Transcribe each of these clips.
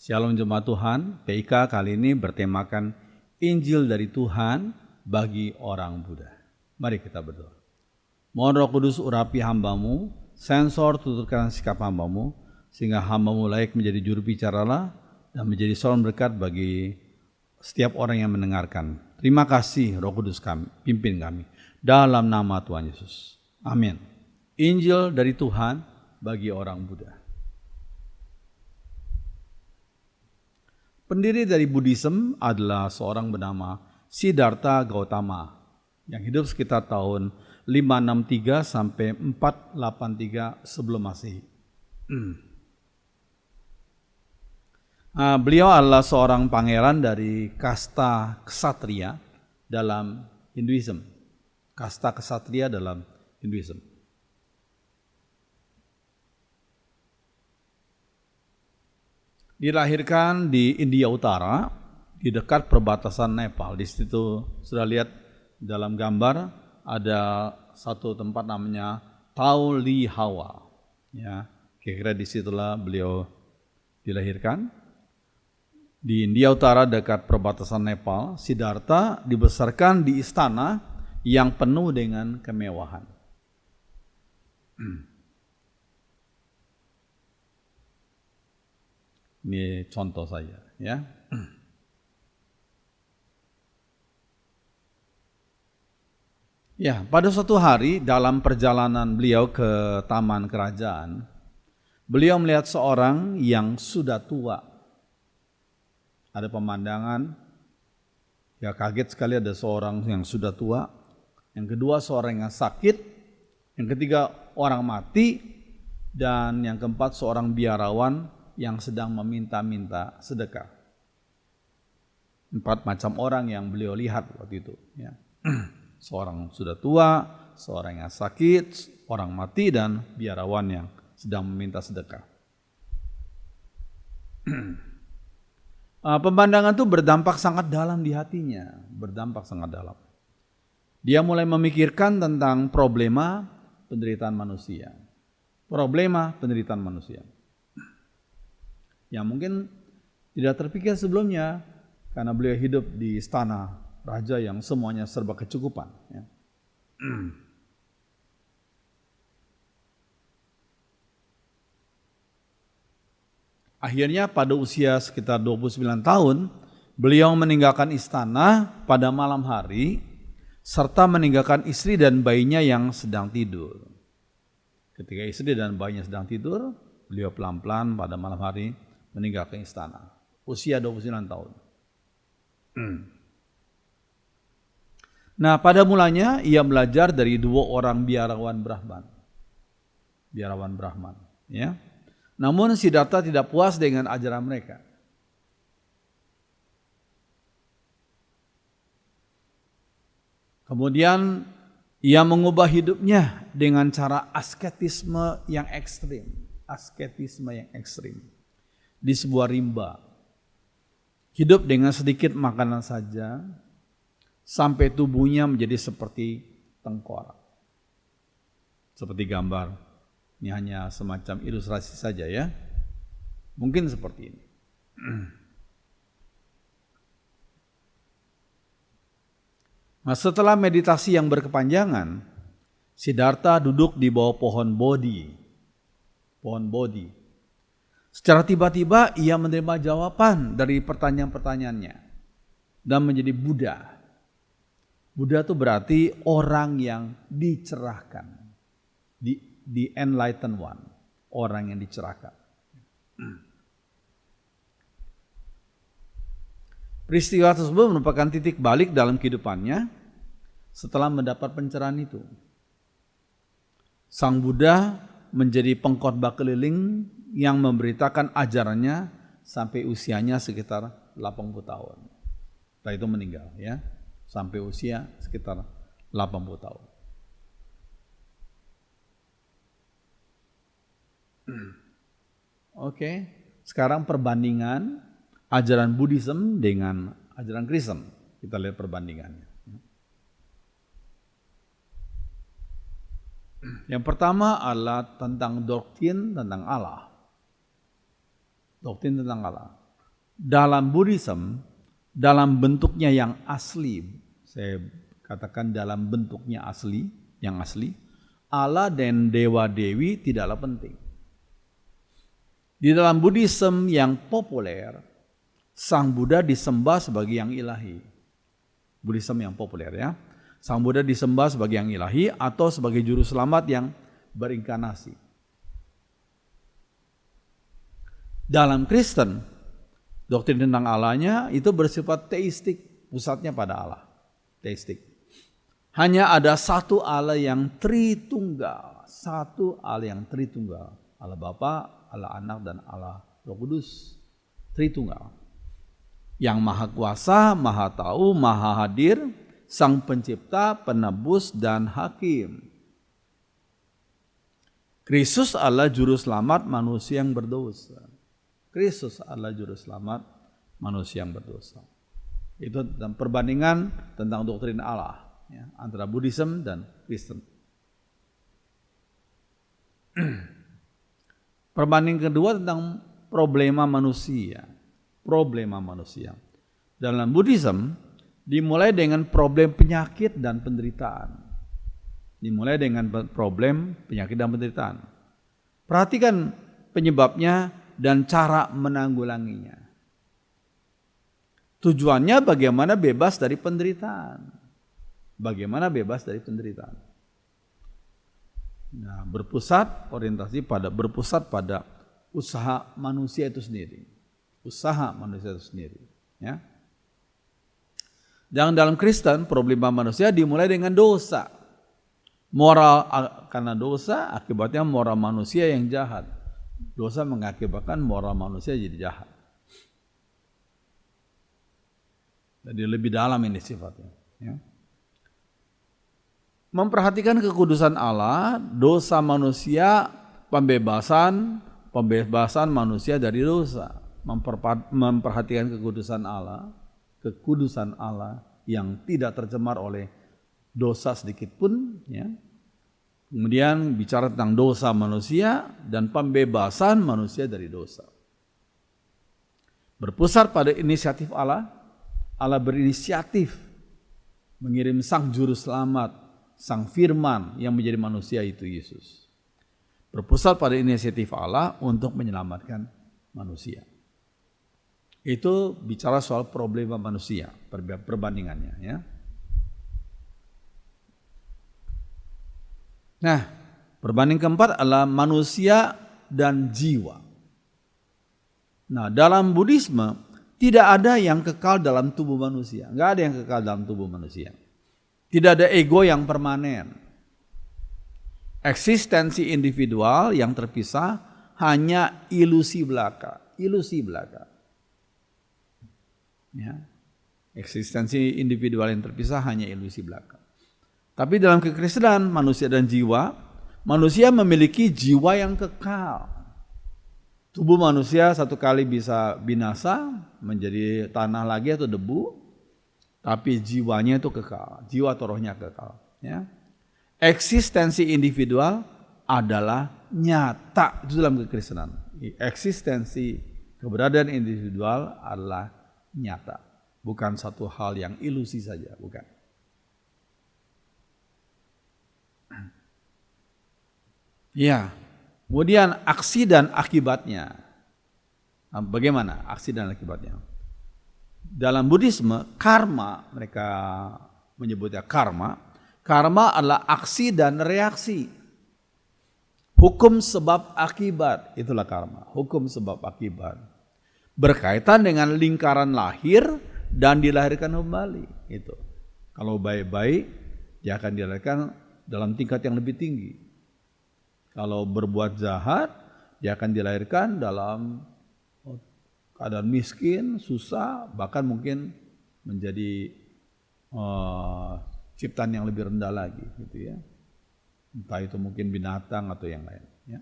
Shalom jemaat Tuhan, PIK kali ini bertemakan Injil dari Tuhan bagi orang Buddha. Mari kita berdoa. Mohon Roh Kudus urapi hamba-Mu, sensor tuturkan sikap hamba-Mu, sehingga hamba-Mu layak menjadi juru bicaralah dan menjadi saluran berkat bagi setiap orang yang mendengarkan. Terima kasih Roh Kudus kami, pimpin kami. Dalam nama Tuhan Yesus. Amin. Injil dari Tuhan bagi orang Buddha. Pendiri dari Buddhism adalah seorang bernama Siddhartha Gautama yang hidup sekitar tahun 563 sampai 483 sebelum Masehi. Beliau adalah seorang pangeran dari kasta ksatria dalam Hinduism. Kasta ksatria dalam Hinduism. Dilahirkan di India Utara, di dekat perbatasan Nepal. Di situ sudah lihat dalam gambar ada satu tempat namanya Tauli Hawa. Ya, kira-kira disitulah beliau dilahirkan. Di India Utara dekat perbatasan Nepal, Siddhartha dibesarkan di istana yang penuh dengan kemewahan. Ini contoh saja, ya. Ya, pada suatu hari dalam perjalanan beliau ke taman kerajaan, beliau melihat seorang yang sudah tua. Ada pemandangan, ya kaget sekali ada seorang yang sudah tua. Yang kedua seorang yang sakit. Yang ketiga orang mati. Dan yang keempat seorang biarawan yang sedang meminta-minta sedekah. 4 macam orang yang beliau lihat waktu itu. Ya. Seorang sudah tua, seorang yang sakit, orang mati, dan biarawan yang sedang meminta sedekah. Pemandangan itu berdampak sangat dalam di hatinya, berdampak sangat dalam. Dia mulai memikirkan tentang problema penderitaan manusia. Problema penderitaan manusia. Yang mungkin tidak terpikir sebelumnya karena beliau hidup di istana raja yang semuanya serba kecukupan. Ya. Akhirnya pada usia sekitar 29 tahun, beliau meninggalkan istana pada malam hari serta meninggalkan istri dan bayinya yang sedang tidur. Ketika istri dan bayinya sedang tidur, beliau pelan-pelan pada malam hari meninggalkan istana. Usia 29 tahun. Nah, pada mulanya ia belajar dari 2 orang biarawan Brahman. Biarawan Brahman, ya. Namun Siddhartha tidak puas dengan ajaran mereka. Kemudian ia mengubah hidupnya dengan cara asketisme yang ekstrim. Asketisme yang ekstrim. Di sebuah rimba. Hidup dengan sedikit makanan saja. Sampai tubuhnya menjadi seperti tengkorak. Seperti gambar. Ini hanya semacam ilustrasi saja ya. Mungkin seperti ini. Nah, setelah meditasi yang berkepanjangan, Siddhartha duduk di bawah pohon Bodhi. Pohon Bodhi. Secara tiba-tiba ia menerima jawaban dari pertanyaan-pertanyaannya dan menjadi Buddha. Buddha itu berarti orang yang dicerahkan. The enlightened one. Orang yang dicerahkan. Peristiwa tersebut merupakan titik balik dalam kehidupannya setelah mendapat pencerahan itu. Sang Buddha menjadi pengkhotbah keliling yang memberitakan ajarannya sampai usianya sekitar 80 tahun. Setelah itu meninggal ya, sampai usia sekitar 80 tahun. Oke, sekarang perbandingan ajaran Buddhism dengan ajaran Kristen. Kita lihat perbandingannya. Yang pertama adalah tentang doktrin tentang Allah. Doktrin tentang Allah. dalam Buddhism, dalam bentuknya yang asli, saya katakan dalam bentuknya asli, yang asli, Allah dan dewa-dewi tidaklah penting. Di dalam Buddhism yang populer, Sang Buddha disembah sebagai yang ilahi. Buddhism yang populer ya. Sang Buddha disembah sebagai yang ilahi atau sebagai juru selamat yang berinkarnasi. Dalam Kristen, doktrin tentang Allahnya itu bersifat teistik, pusatnya pada Allah. Teistik. Hanya ada satu Allah yang Tritunggal. Satu Allah yang Tritunggal. Allah Bapa, Allah Anak, dan Allah Roh Kudus. Tritunggal. Yang Maha Kuasa, Maha Tahu, Maha Hadir, Sang Pencipta, Penebus, dan Hakim. Kristus adalah juru selamat manusia yang berdosa. Kristus adalah juru selamat manusia yang berdosa. Itu tentang perbandingan tentang doktrin Allah ya, antara Buddhism dan Kristen. Perbandingan kedua tentang problema manusia. Problema manusia. Dalam Buddhism dimulai dengan problem penyakit dan penderitaan. Dimulai dengan problem penyakit dan penderitaan. Perhatikan penyebabnya dan cara menanggulanginya. Tujuannya bagaimana bebas dari penderitaan. Bagaimana bebas dari penderitaan. Nah, berpusat pada usaha manusia itu sendiri. Usaha manusia itu sendiri. Ya. Dan dalam Kristen, problema manusia dimulai dengan dosa. Moral, karena dosa akibatnya moral manusia yang jahat. Dosa mengakibatkan moral manusia jadi jahat. Jadi lebih dalam ini sifatnya. Ya. Memperhatikan kekudusan Allah, dosa manusia, pembebasan manusia dari dosa. Memperhatikan kekudusan Allah yang tidak tercemar oleh dosa sedikit pun, ya. Kemudian bicara tentang dosa manusia dan pembebasan manusia dari dosa. Berpusat pada inisiatif Allah, Allah berinisiatif mengirim Sang Juru Selamat, Sang Firman yang menjadi manusia itu Yesus. Berpusat pada inisiatif Allah untuk menyelamatkan manusia. Itu bicara soal problema manusia, perbandingannya ya. Nah, perbandingan keempat adalah manusia dan jiwa. Nah, dalam Buddhisme tidak ada yang kekal dalam tubuh manusia. Enggak ada yang kekal dalam tubuh manusia. Tidak ada ego yang permanen. Eksistensi individual yang terpisah hanya ilusi belaka. Ilusi belaka. Ya. Eksistensi individual yang terpisah hanya ilusi belaka. Tapi dalam kekristenan manusia dan jiwa, manusia memiliki jiwa yang kekal. Tubuh manusia satu kali bisa binasa menjadi tanah lagi atau debu, tapi jiwanya itu kekal, jiwa atau rohnya kekal. Ya. Eksistensi individual adalah nyata itu dalam kekristenan. Eksistensi keberadaan individual adalah nyata, bukan satu hal yang ilusi saja, bukan. Ya, kemudian aksi dan akibatnya. Bagaimana aksi dan akibatnya? Dalam Buddhisme, karma, mereka menyebutnya karma. Karma adalah aksi dan reaksi. Hukum sebab akibat, itulah karma. Hukum sebab akibat. Berkaitan dengan lingkaran lahir dan dilahirkan kembali. Itu. Kalau baik-baik, dia akan dilahirkan dalam tingkat yang lebih tinggi. Kalau berbuat jahat, dia akan dilahirkan dalam keadaan miskin, susah, bahkan mungkin menjadi ciptaan yang lebih rendah lagi, gitu ya. Entah itu mungkin binatang atau yang lain. Ya.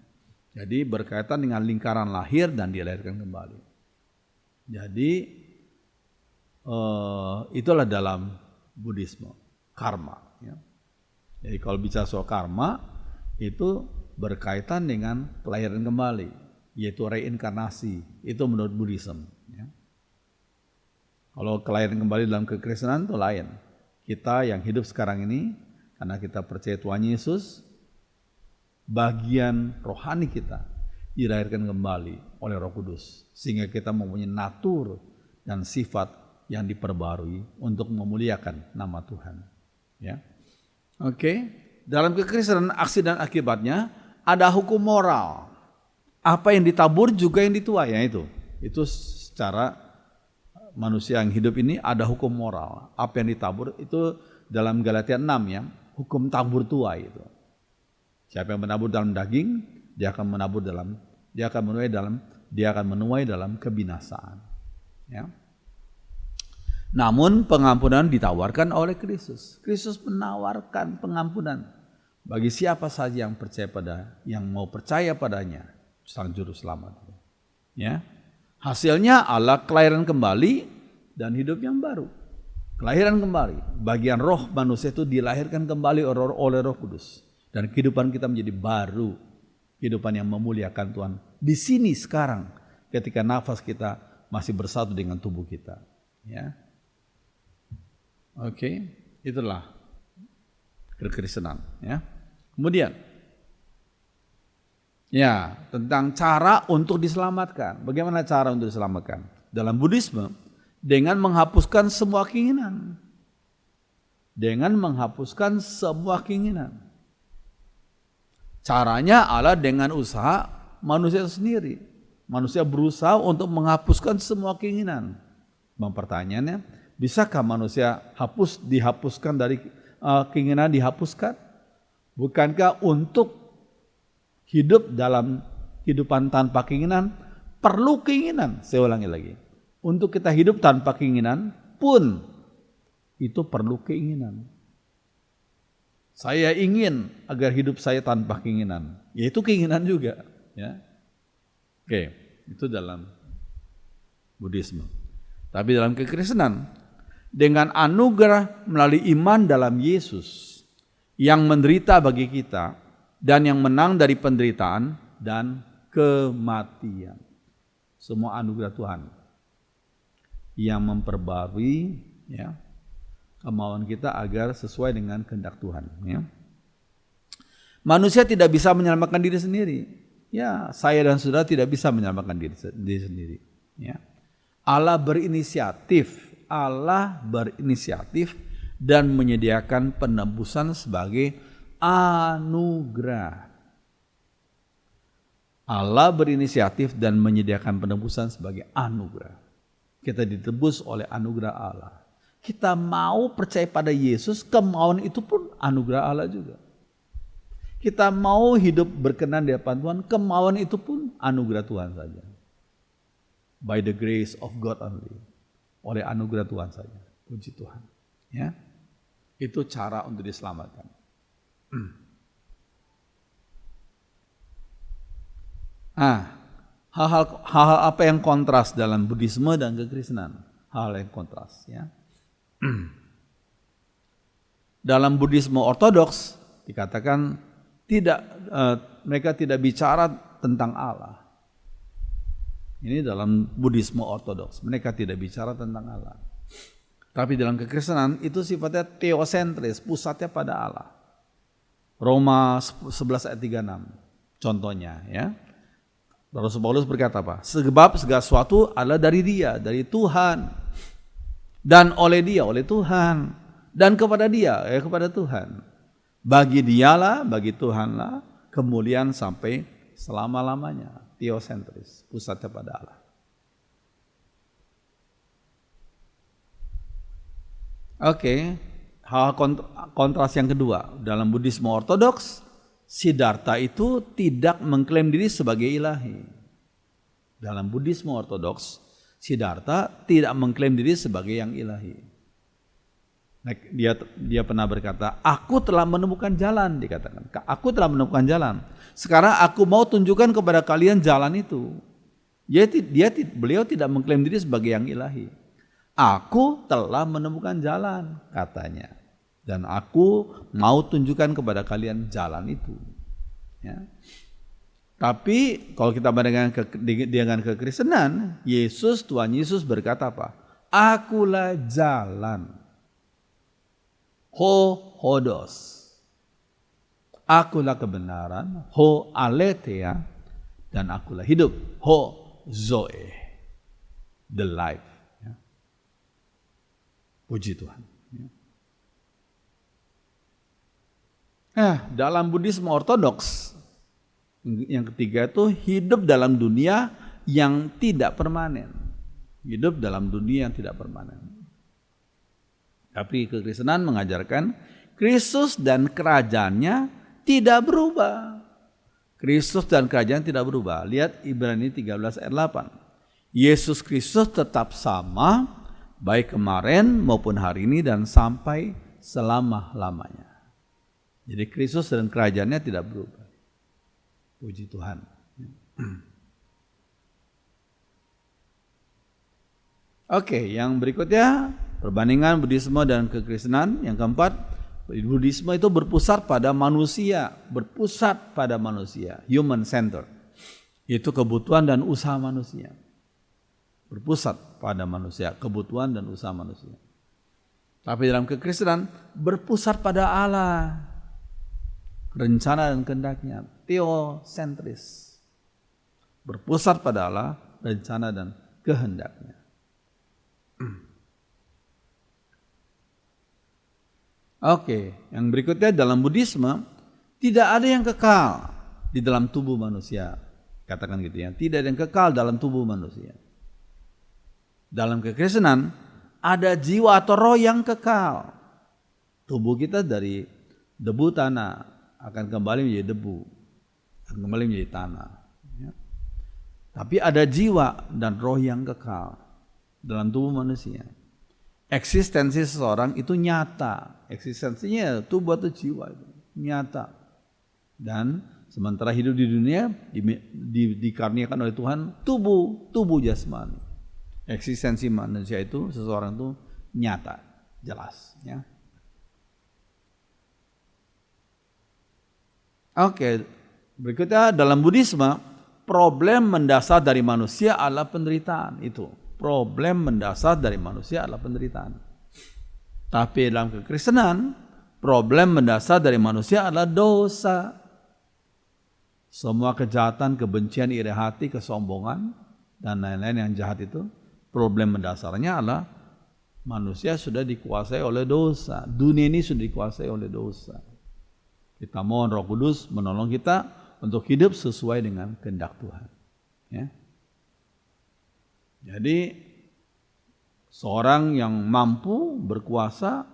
Jadi berkaitan dengan lingkaran lahir dan dilahirkan kembali. Jadi itulah dalam Buddhisme karma. Ya. Jadi kalau bicara soal karma itu berkaitan dengan kelahiran kembali, yaitu reinkarnasi. Itu menurut Buddhism. Ya. Kalau kelahiran kembali dalam kekristenan itu lain. Kita yang hidup sekarang ini, karena kita percaya Tuhan Yesus, bagian rohani kita dilahirkan kembali oleh Roh Kudus. Sehingga kita mempunyai natur dan sifat yang diperbarui untuk memuliakan nama Tuhan. Ya. Oke. Dalam kekristenan aksi dan akibatnya ada hukum moral. Apa yang ditabur juga yang dituai, ya itu. Itu secara manusia yang hidup ini ada hukum moral. Apa yang ditabur itu dalam Galatia 6 ya, hukum tabur tuai itu. Siapa yang menabur dalam daging, dia akan menuai dalam kebinasaan. Ya. Namun pengampunan ditawarkan oleh Kristus. Kristus menawarkan pengampunan bagi siapa saja yang mau percaya padanya, sang juru selamat. Ya. Hasilnya adalah kelahiran kembali dan hidup yang baru. Kelahiran kembali, bagian roh manusia itu dilahirkan kembali oleh Roh Kudus. Dan kehidupan kita menjadi baru, kehidupan yang memuliakan Tuhan. Di sini sekarang, ketika nafas kita masih bersatu dengan tubuh kita. Ya. Oke, itulah kekristenan. Ya. Kemudian, ya, tentang cara untuk diselamatkan. Bagaimana cara untuk diselamatkan? Dalam Buddhisme, dengan menghapuskan semua keinginan. Dengan menghapuskan semua keinginan. Caranya adalah dengan usaha manusia sendiri. Manusia berusaha untuk menghapuskan semua keinginan. Pertanyaannya, bisakah manusia dihapuskan dari keinginan dihapuskan? Bukankah untuk hidup dalam kehidupan tanpa keinginan perlu keinginan? Saya ulangi lagi. Untuk kita hidup tanpa keinginan pun itu perlu keinginan. Saya ingin agar hidup saya tanpa keinginan. Ya itu keinginan juga. Ya. Oke, itu dalam Buddhisme. Tapi dalam kekristenan, dengan anugerah melalui iman dalam Yesus yang menderita bagi kita, dan yang menang dari penderitaan dan kematian. Semua anugerah Tuhan yang memperbarui ya, kemauan kita agar sesuai dengan kehendak Tuhan. Ya. Manusia tidak bisa menyelamatkan diri sendiri. Ya, saya dan saudara tidak bisa menyelamatkan diri sendiri. Ya. Allah berinisiatif dan menyediakan penebusan sebagai anugerah. Allah berinisiatif dan menyediakan penebusan sebagai anugerah. Kita ditebus oleh anugerah Allah. Kita mau percaya pada Yesus, kemauan itu pun anugerah Allah juga. Kita mau hidup berkenan di hadapan Tuhan, kemauan itu pun anugerah Tuhan saja. By the grace of God only. Oleh anugerah Tuhan saja. Puji Tuhan. Ya. Itu cara untuk diselamatkan. Hal-hal apa yang kontras dalam Buddhisme dan kekristenan? Hal yang kontras, ya. Dalam Buddhisme ortodoks dikatakan mereka tidak bicara tentang Allah. Ini dalam Buddhisme ortodoks, mereka tidak bicara tentang Allah. Tapi dalam kekristenan itu sifatnya teosentris, pusatnya pada Allah. Roma 11 ayat 36 contohnya, ya. Rasul Paulus berkata apa? Sebab segala sesuatu adalah dari Dia, dari Tuhan, dan oleh Dia, oleh Tuhan, dan kepada Dia, kepada Tuhan. Bagi Dialah, bagi Tuhanlah kemuliaan sampai selama-lamanya. Teosentris, pusatnya pada Allah. Oke, hal kontras yang kedua, dalam Buddhisme ortodoks, Siddhartha itu tidak mengklaim diri sebagai ilahi. Dalam Buddhisme ortodoks, Siddhartha tidak mengklaim diri sebagai yang ilahi. Dia pernah berkata, aku telah menemukan jalan, dikatakan. Aku telah menemukan jalan. Sekarang aku mau tunjukkan kepada kalian jalan itu. Beliau tidak mengklaim diri sebagai yang ilahi. Aku telah menemukan jalan, katanya. Dan aku mau tunjukkan kepada kalian jalan itu. Ya. Tapi kalau kita bandingkan dengan kekristenan, Tuhan Yesus berkata apa? Akulah jalan. Ho hodos. Akulah kebenaran. Ho aletheia. Dan akulah hidup. Ho zoe. The life. Ya. Puji Tuhan. Dalam Buddhisme ortodoks, yang ketiga itu hidup dalam dunia yang tidak permanen. Hidup dalam dunia yang tidak permanen. Tapi kekristenan mengajarkan Kristus dan kerajaannya tidak berubah. Kristus dan kerajaan tidak berubah. Lihat Ibrani 13 ayat 8. Yesus Kristus tetap sama baik kemarin maupun hari ini dan sampai selama-lamanya. Jadi Kristus dan kerajaannya tidak berubah. Puji Tuhan. Oke, yang berikutnya perbandingan Buddhisme dan kekristenan. Yang keempat, Buddhisme itu berpusat pada manusia, human center. Itu kebutuhan dan usaha manusia. Berpusat pada manusia, kebutuhan dan usaha manusia. Tapi dalam kekristenan berpusat pada Allah. Rencana dan kehendaknya, theosentris. Berpusat pada Allah, rencana dan kehendaknya. Oke, yang berikutnya dalam Buddhisme tidak ada yang kekal di dalam tubuh manusia. Katakan gitu ya, tidak ada yang kekal dalam tubuh manusia. Dalam kekristenan ada jiwa atau roh yang kekal. Tubuh kita dari debu tanah akan kembali menjadi debu, akan kembali menjadi tanah. Ya. Tapi ada jiwa dan roh yang kekal dalam tubuh manusia. Eksistensi seseorang itu nyata. Eksistensinya tubuh atau jiwa itu nyata. Dan sementara hidup di dunia dikaruniakan oleh Tuhan tubuh jasmani. Eksistensi manusia itu, seseorang itu nyata, jelas. Ya. Oke, berikutnya dalam Buddhisme, problem mendasar dari manusia adalah penderitaan. Itu problem mendasar dari manusia adalah penderitaan. Tapi dalam kekristenan, problem mendasar dari manusia adalah dosa. Semua kejahatan, kebencian, iri hati, kesombongan, dan lain-lain yang jahat itu, problem mendasarnya adalah manusia sudah dikuasai oleh dosa. Dunia ini sudah dikuasai oleh dosa. Kita mohon Roh Kudus menolong kita untuk hidup sesuai dengan kehendak Tuhan. Ya. Jadi seorang yang mampu berkuasa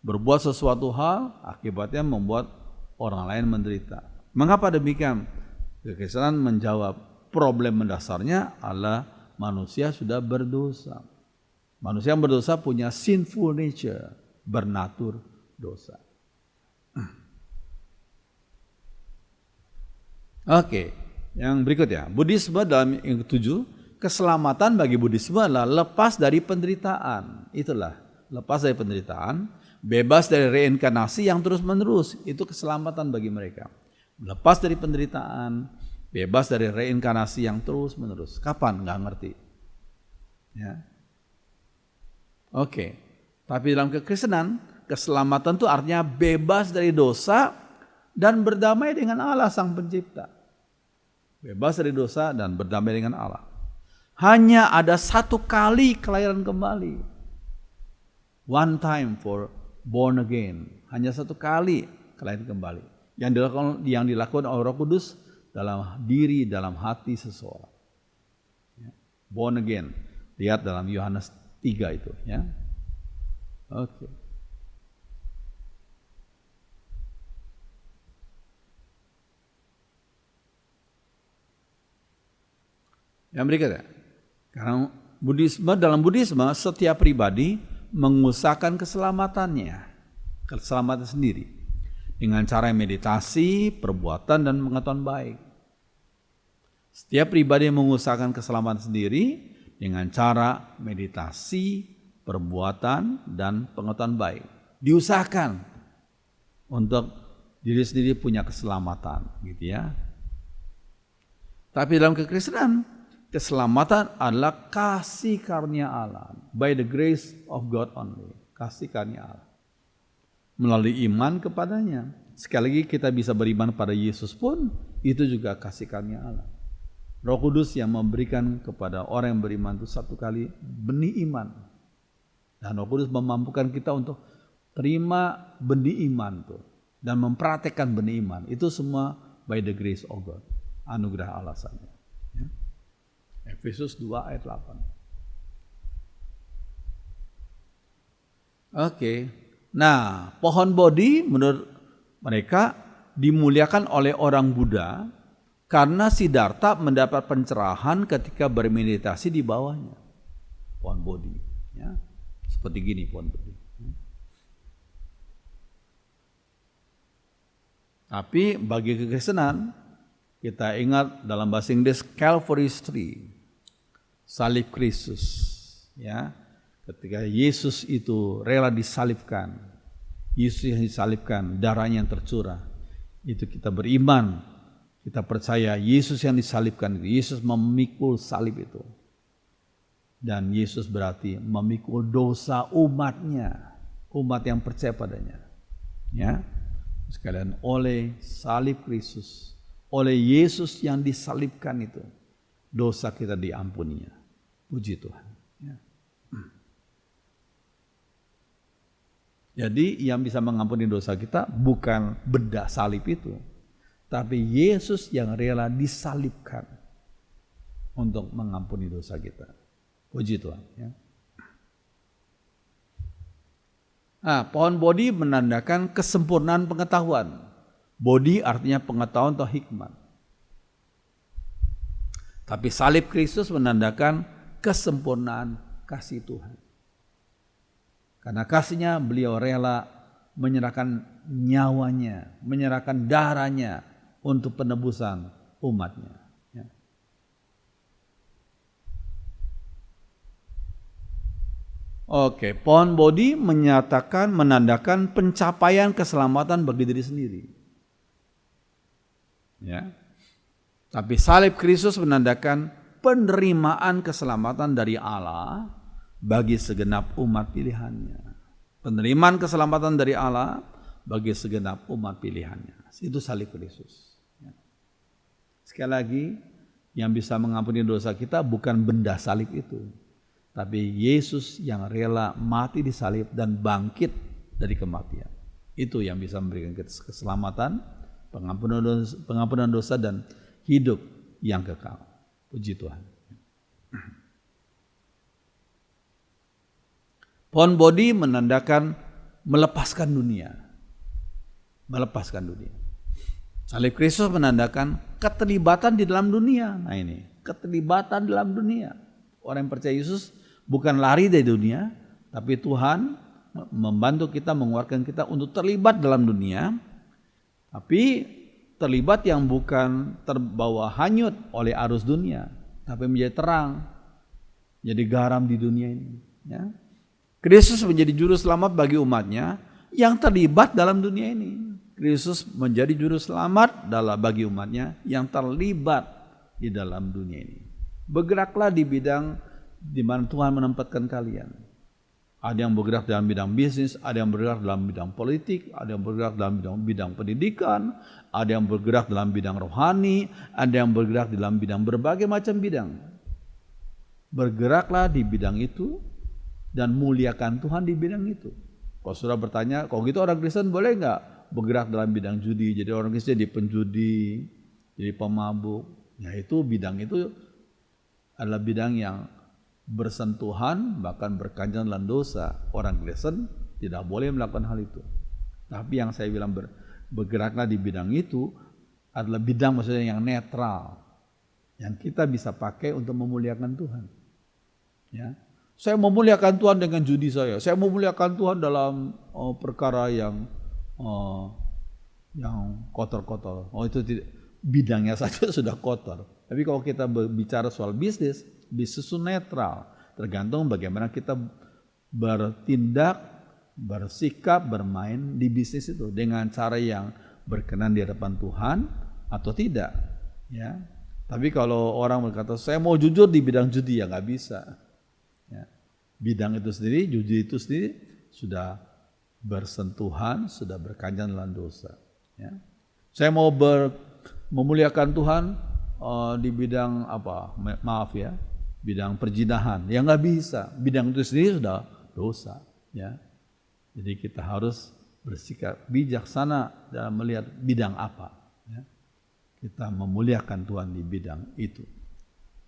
berbuat sesuatu hal akibatnya membuat orang lain menderita. Mengapa demikian? Kekristenan menjawab problem mendasarnya adalah manusia sudah berdosa. Manusia yang berdosa punya sinful nature, bernatur dosa. Oke, yang berikutnya, Buddhisme dalam yang ketujuh, keselamatan bagi Buddhisme adalah lepas dari penderitaan. Itulah, lepas dari penderitaan, bebas dari reinkarnasi yang terus-menerus. Itu keselamatan bagi mereka. Lepas dari penderitaan, bebas dari reinkarnasi yang terus-menerus. Kapan? Nggak ngerti. Ya. Oke, tapi dalam kekristenan, keselamatan itu artinya bebas dari dosa dan berdamai dengan Allah Sang Pencipta. Bebas dari dosa dan berdamai dengan Allah. Hanya ada satu kali kelahiran kembali. One time for born again. Hanya satu kali kelahiran kembali. Yang dilakukan oleh Roh Kudus dalam diri, dalam hati seseorang. Born again. Lihat dalam Yohanes 3 itu. Ya. Oke. Yang berikutnya, karena dalam Buddhisme setiap pribadi mengusahakan keselamatannya, keselamatan sendiri dengan cara meditasi, perbuatan dan pengetahuan baik. Setiap pribadi mengusahakan keselamatan sendiri dengan cara meditasi, perbuatan dan pengetahuan baik. Diusahakan untuk diri sendiri punya keselamatan, gitu ya. Tapi dalam kekristenan, keselamatan adalah kasih karunia Allah. By the grace of God only. Kasih karunia Allah. Melalui iman kepadanya. Sekali lagi kita bisa beriman pada Yesus pun, itu juga kasih karunia Allah. Roh Kudus yang memberikan kepada orang yang beriman itu satu kali benih iman. Dan Roh Kudus memampukan kita untuk terima benih iman tuh dan mempraktekkan benih iman. Itu semua by the grace of God. Anugerah Allah saja. Ya. Efesus 2 ayat 8. Oke. Nah, pohon bodi menurut mereka dimuliakan oleh orang Buddha karena Siddhartha mendapat pencerahan ketika bermeditasi di bawahnya. Pohon bodi. Ya. Seperti gini pohon bodi. Tapi bagi kekristenan, kita ingat dalam bahasa Inggris Calvary Tree, salib Kristus. Ya, ketika Yesus itu rela disalibkan, Yesus yang disalibkan, darahnya yang tercurah, itu kita beriman, kita percaya Yesus yang disalibkan itu, Yesus memikul salib itu. Dan Yesus berarti memikul dosa umatnya, umat yang percaya padanya. Ya. Sekalian oleh salib Kristus, oleh Yesus yang disalibkan itu, dosa kita diampuninya. Puji Tuhan. Ya. Jadi yang bisa mengampuni dosa kita bukan benda salib itu, tapi Yesus yang rela disalibkan untuk mengampuni dosa kita. Puji Tuhan. Ya. Nah, pohon bodi menandakan kesempurnaan pengetahuan. Bodi artinya pengetahuan atau hikmat. Tapi salib Kristus menandakan kesempurnaan kasih Tuhan. Karena kasihnya beliau rela menyerahkan nyawanya, menyerahkan darahnya untuk penebusan umatnya. Oke, pohon bodi menandakan pencapaian keselamatan bagi diri sendiri. Ya. Tapi salib Kristus menandakan penerimaan keselamatan dari Allah bagi segenap umat pilihannya. Penerimaan keselamatan dari Allah bagi segenap umat pilihannya. Itu salib Kristus. Ya. Sekali lagi, yang bisa mengampuni dosa kita bukan benda salib itu, tapi Yesus yang rela mati di salib dan bangkit dari kematian. Itu yang bisa memberikan keselamatan, pengampunan dosa dan hidup yang kekal. Puji Tuhan. Pohon bodi menandakan melepaskan dunia. Melepaskan dunia. Salib Kristus menandakan keterlibatan di dalam dunia. Nah ini, keterlibatan dalam dunia. Orang yang percaya Yesus bukan lari dari dunia, tapi Tuhan membantu kita, mengeluarkan kita untuk terlibat dalam dunia, tapi terlibat yang bukan terbawa hanyut oleh arus dunia, tapi menjadi terang, jadi garam di dunia ini. Ya. Kristus menjadi juru selamat bagi umatnya yang terlibat dalam dunia ini. Kristus menjadi juru selamat bagi umatnya yang terlibat di dalam dunia ini. Bergeraklah di bidang di mana Tuhan menempatkan kalian. Ada yang bergerak dalam bidang bisnis, ada yang bergerak dalam bidang politik, ada yang bergerak dalam bidang pendidikan, ada yang bergerak dalam bidang rohani, ada yang bergerak dalam bidang berbagai macam bidang. Bergeraklah di bidang itu dan muliakan Tuhan di bidang itu. Kalau sudah bertanya, kalau gitu orang Kristen boleh nggak bergerak dalam bidang judi? Jadi orang Kristen jadi penjudi, jadi pemabuk. Ya itu bidang itu adalah bidang yang bersentuhan bahkan berkanjang dalam dosa. Orang Kristen tidak boleh melakukan hal itu. Tapi yang saya bilang bergeraklah di bidang itu adalah bidang maksudnya yang netral, yang kita bisa pakai untuk memuliakan Tuhan. Ya, saya memuliakan Tuhan dengan judi saya memuliakan Tuhan dalam perkara yang kotor-kotor. Itu bidangnya saja sudah kotor. Tapi kalau kita berbicara soal bisnis itu netral, tergantung bagaimana kita bertindak, bersikap, bermain di bisnis itu dengan cara yang berkenan di hadapan Tuhan atau tidak. Ya, Tapi kalau orang berkata, saya mau jujur di bidang judi, ya nggak bisa. Ya. Bidang itu sendiri, judi itu sendiri sudah bersentuhan, sudah berkajian dalam dosa. Ya. Saya mau memuliakan Tuhan di bidang apa? Maaf ya, bidang perjinahan. Ya nggak bisa. Bidang itu sendiri sudah dosa. Ya. Jadi kita harus bersikap bijaksana dalam melihat bidang apa. Ya. Kita memuliakan Tuhan di bidang itu.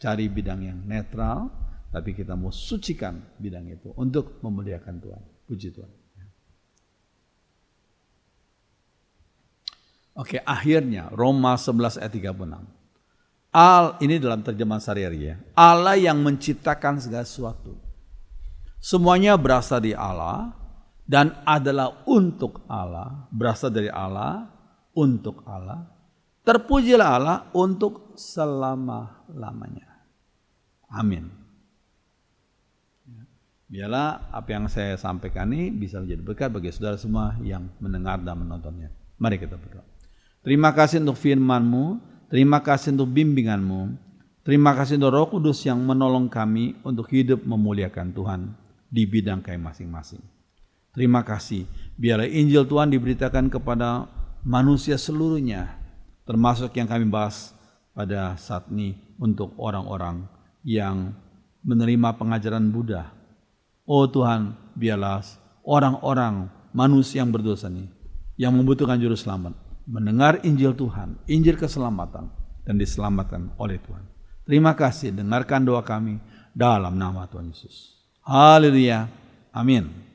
Cari bidang yang netral, tapi kita mau sucikan bidang itu untuk memuliakan Tuhan. Puji Tuhan. Oke, akhirnya Roma 11 ayat 36. Ini dalam terjemahan sehari-hari ya. Allah yang menciptakan segala sesuatu. Semuanya berasal dari Allah dan adalah untuk Allah, berasal dari Allah, untuk Allah. Terpujilah Allah untuk selama-lamanya. Amin. Biarlah apa yang saya sampaikan ini bisa menjadi berkat bagi saudara semua yang mendengar dan menontonnya. Mari kita berdoa. Terima kasih untuk firman-Mu, terima kasih untuk bimbingan-Mu, terima kasih untuk Roh Kudus yang menolong kami untuk hidup memuliakan Tuhan di bidang kami masing-masing. Terima kasih, biarlah Injil Tuhan diberitakan kepada manusia seluruhnya, termasuk yang kami bahas pada saat ini untuk orang-orang yang menerima pengajaran Buddha. Oh Tuhan, biarlah orang-orang manusia yang berdosa ini, yang membutuhkan juru selamat, mendengar Injil Tuhan, Injil keselamatan, dan diselamatkan oleh Tuhan. Terima kasih, dengarkan doa kami dalam nama Tuhan Yesus. Haleluya. Amin.